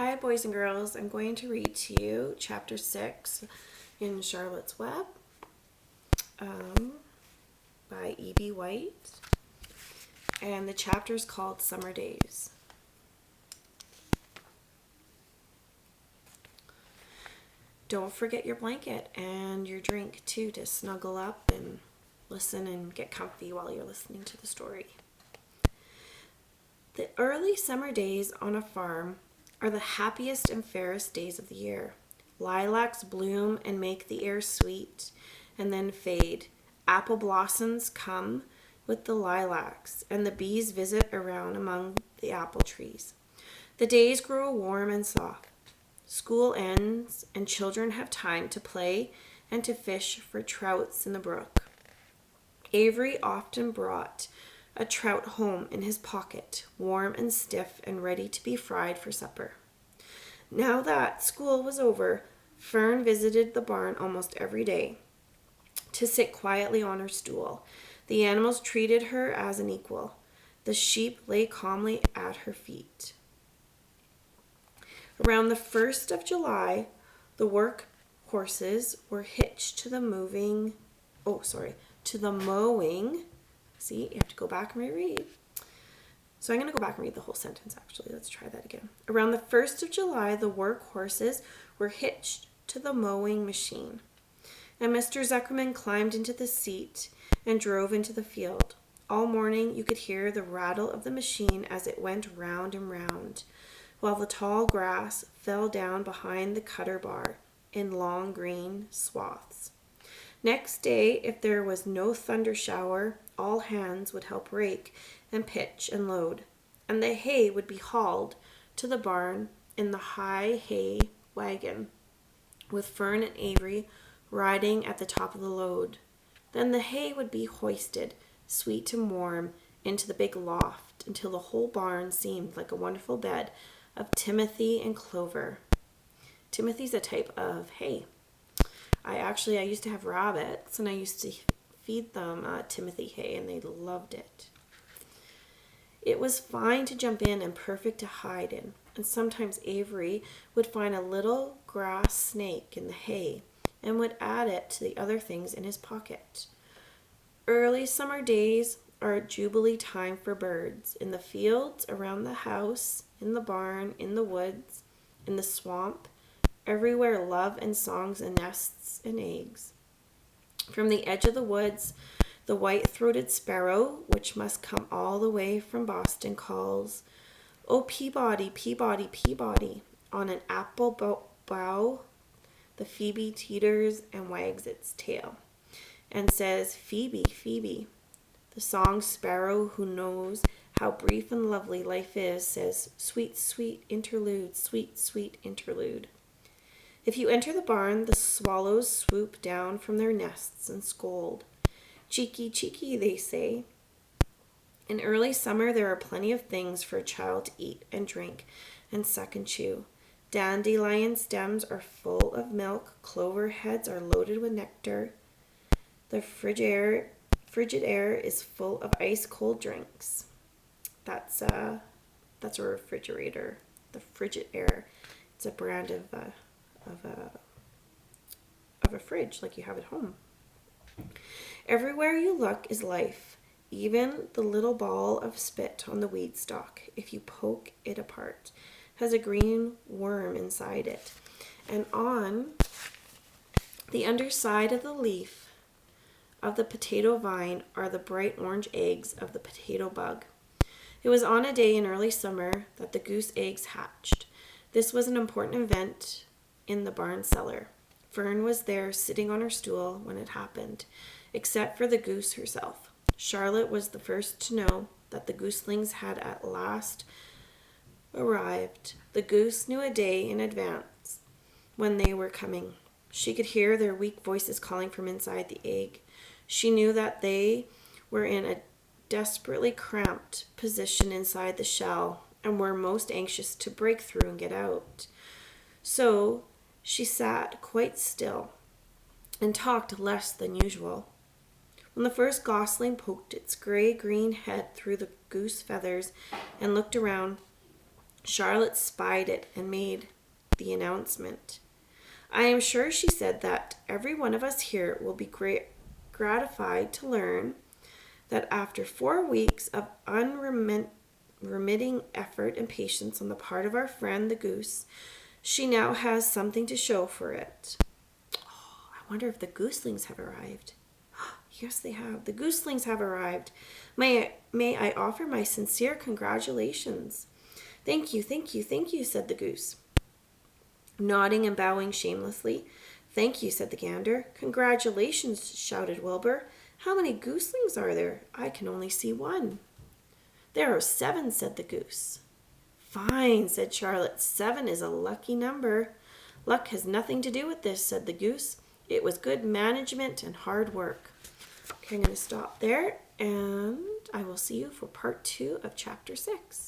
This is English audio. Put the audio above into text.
Hi, boys and girls. I'm going to read to you chapter 6 in Charlotte's Web by E.B. White. And the chapter is called Summer Days. Don't forget your blanket and your drink too to snuggle up and listen and get comfy while you're listening to the story. The early summer days on a farm are the happiest and fairest days of the year. Lilacs bloom and make the air sweet and then fade. Apple blossoms come with the lilacs, and the bees visit around among the apple trees. The days grow warm and soft. School ends, and children have time to play and to fish for trouts in the brook. Avery often brought a trout home in his pocket, warm and stiff and ready to be fried for supper. Now that school was over, Fern visited the barn almost every day to sit quietly on her stool. The animals treated her as an equal. The sheep lay calmly at her feet. Around the 1st of July, the work horses were hitched to the mowing. See, you have to go back and reread. So I'm going to go back and read the whole sentence, actually. Let's try that again. Around the 1st of July, the work horses were hitched to the mowing machine. And Mr. Zuckerman climbed into the seat and drove into the field. All morning, you could hear the rattle of the machine as it went round and round, while the tall grass fell down behind the cutter bar in long green swaths. Next day, if there was no thunder shower, all hands would help rake and pitch and load, and the hay would be hauled to the barn in the high hay wagon, with Fern and Avery riding at the top of the load. Then the hay would be hoisted, sweet and warm, into the big loft until the whole barn seemed like a wonderful bed of timothy and clover. Timothy's a type of hay. I used to have rabbits, and I used to feed them timothy hay, and they loved it. It was fine to jump in and perfect to hide in, and sometimes Avery would find a little grass snake in the hay and would add it to the other things in his pocket. Early summer days are a jubilee time for birds, in the fields, around the house, in the barn, in the woods, in the swamp. Everywhere love and songs and nests and eggs. From the edge of the woods, the white-throated sparrow, which must come all the way from Boston, calls, "Oh, Peabody, Peabody, Peabody." On an apple bough, the phoebe teeters and wags its tail and says, "Phoebe, Phoebe." The song sparrow, who knows how brief and lovely life is, says, "Sweet, sweet interlude, sweet, sweet interlude." If you enter the barn, the swallows swoop down from their nests and scold. "Cheeky, cheeky," they say. In early summer, there are plenty of things for a child to eat and drink and suck and chew. Dandelion stems are full of milk. Clover heads are loaded with nectar. The frigid air is full of ice-cold drinks. That's a refrigerator. The frigid air. It's a brand of a fridge like you have at home. Everywhere you look is life. Even the little ball of spit on the weed stalk, if you poke it apart, has a green worm inside it. And on the underside of the leaf of the potato vine are the bright orange eggs of the potato bug. It was on a day in early summer that the goose eggs hatched. This was an important event in the barn cellar. Fern was there sitting on her stool when it happened, except for the goose herself. Charlotte was the first to know that the gooselings had at last arrived. The goose knew a day in advance when they were coming. She could hear their weak voices calling from inside the egg. She knew that they were in a desperately cramped position inside the shell and were most anxious to break through and get out. So she sat quite still and talked less than usual. When the first gosling poked its gray-green head through the goose feathers and looked around, Charlotte spied it and made the announcement. I am sure, she said, that every one of us here will be gratified to learn that after 4 weeks of unremitting effort and patience on the part of our friend the goose, she now has something to show for it. Oh, I wonder if the gooselings have arrived. Yes, they have. The gooselings have arrived. May I offer my sincere congratulations. Thank you, thank you, thank you, said the goose, nodding and bowing shamelessly. Thank you, said the gander. Congratulations, shouted Wilbur. How many gooselings are there? I can only see one. There are 7, said the goose. Fine, said Charlotte. 7 is a lucky number. Luck has nothing to do with this, said the goose. It was good management and hard work. Okay, I'm going to stop there, and I will see you for part 2 of chapter 6.